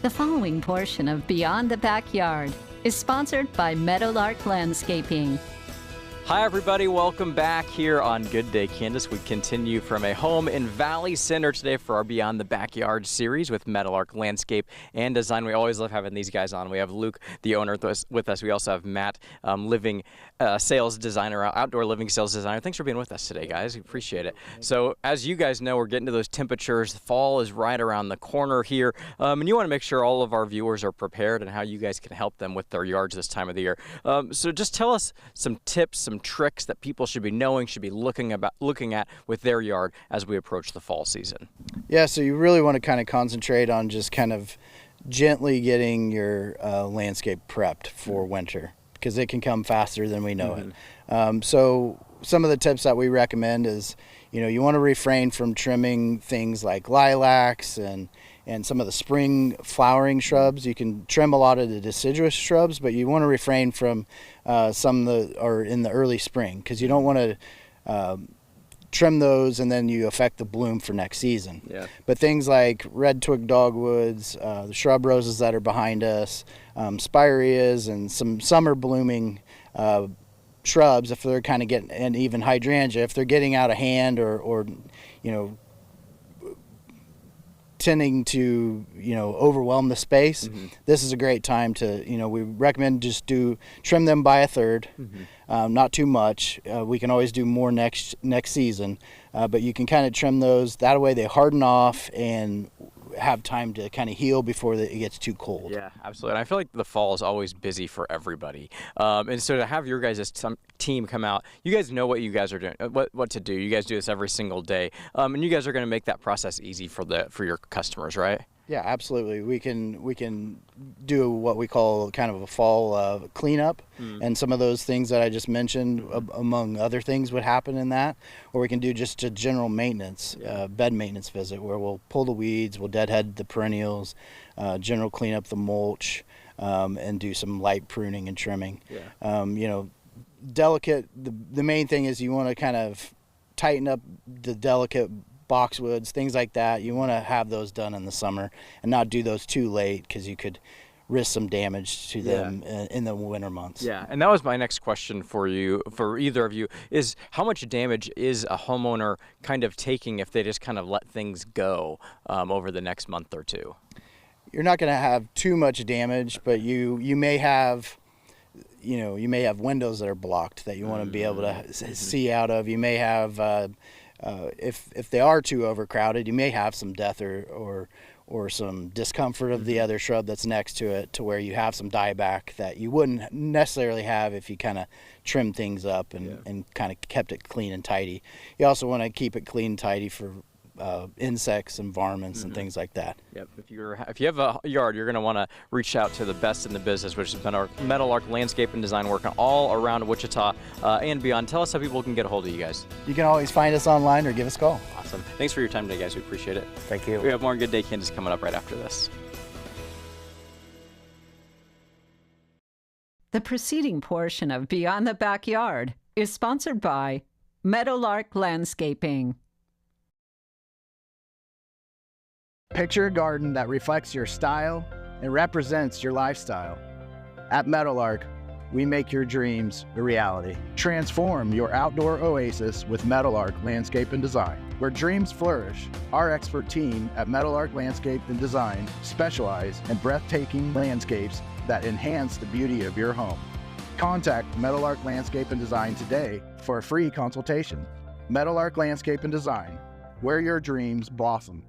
The following portion of Beyond the Backyard is sponsored by Meadowlark Landscaping. Hi everybody, welcome back here on Good Day Kansas. We continue from a home in Valley Center today for our Beyond the Backyard series with Meadowlark Landscape and Design. We always love having these guys on. We have Luke, the owner, with us. We also have Matt, sales designer, outdoor living sales designer. Thanks for being with us today, guys. We appreciate it. So as you guys know, we're getting to those temperatures. Fall is right around the corner here, and you want to make sure all of our viewers are prepared and how you guys can help them with their yards this time of the year. So just tell us some tips, some tricks that people should be knowing, should be looking at with their yard as we approach the fall season. Yeah, so you really want to kind of concentrate on just kind of gently getting your landscape prepped for winter, because it can come faster than we know it. So some of the tips that we recommend is, you want to refrain from trimming things like lilacs and some of the spring flowering shrubs. You can trim a lot of the deciduous shrubs, but you want to refrain from some that are in the early spring, because you don't want to trim those and then you affect the bloom for next season. Yeah. But things like red twig dogwoods, the shrub roses that are behind us, spireas, and some summer blooming shrubs, if they're kind of getting, and even hydrangea, if they're getting out of hand or tending to overwhelm the space, this is a great time to we recommend just trim them by a third, not too much. We can always do more next season, but you can kind of trim those that way. They harden off and have time to kind of heal before it gets too cold. Yeah, absolutely. And I feel like the fall is always busy for everybody, and so to have your guys' team come out, you guys know what you guys are doing, what to do. You guys do this every single day, and you guys are going to make that process easy for your customers, right? Yeah, absolutely. We can do what we call kind of a fall cleanup, and some of those things that I just mentioned, among other things, would happen in that. Or we can do just a general maintenance, bed maintenance visit, where we'll pull the weeds, we'll deadhead the perennials, general clean up the mulch, and do some light pruning and trimming. Yeah. Delicate. The main thing is you want to kind of tighten up the delicate boxwoods, things like that. You want to have those done in the summer and not do those too late, because you could risk some damage to them in the winter months. Yeah, and that was my next question for either of you, is how much damage is a homeowner kind of taking if they just kind of let things go over the next month or two? You're not going to have too much damage, but you may have windows that are blocked that you want to be able to see out of. You may have if they are too overcrowded, you may have some death or some discomfort of the other shrub that's next to it, to where you have some dieback that you wouldn't necessarily have if you kind of trimmed things up and kind of kept it clean and tidy. You also want to keep it clean and tidy for insects and varmints and things like that. Yep. If you have a yard, you're going to want to reach out to the best in the business, which has been our Meadowlark Landscape and Design, working all around Wichita and beyond. Tell us how people can get a hold of you guys. You can always find us online or give us a call. Awesome. Thanks for your time today, guys. We appreciate it. Thank you. We have more Good Day Kansas coming up right after this. The preceding portion of Beyond the Backyard is sponsored by Meadowlark Landscaping. Picture a garden that reflects your style and represents your lifestyle. At Meadowlark, we make your dreams a reality. Transform your outdoor oasis with Meadowlark Landscape and Design, where dreams flourish. Our expert team at Meadowlark Landscape and Design specialize in breathtaking landscapes that enhance the beauty of your home. Contact Meadowlark Landscape and Design today for a free consultation. Meadowlark Landscape and Design, where your dreams blossom.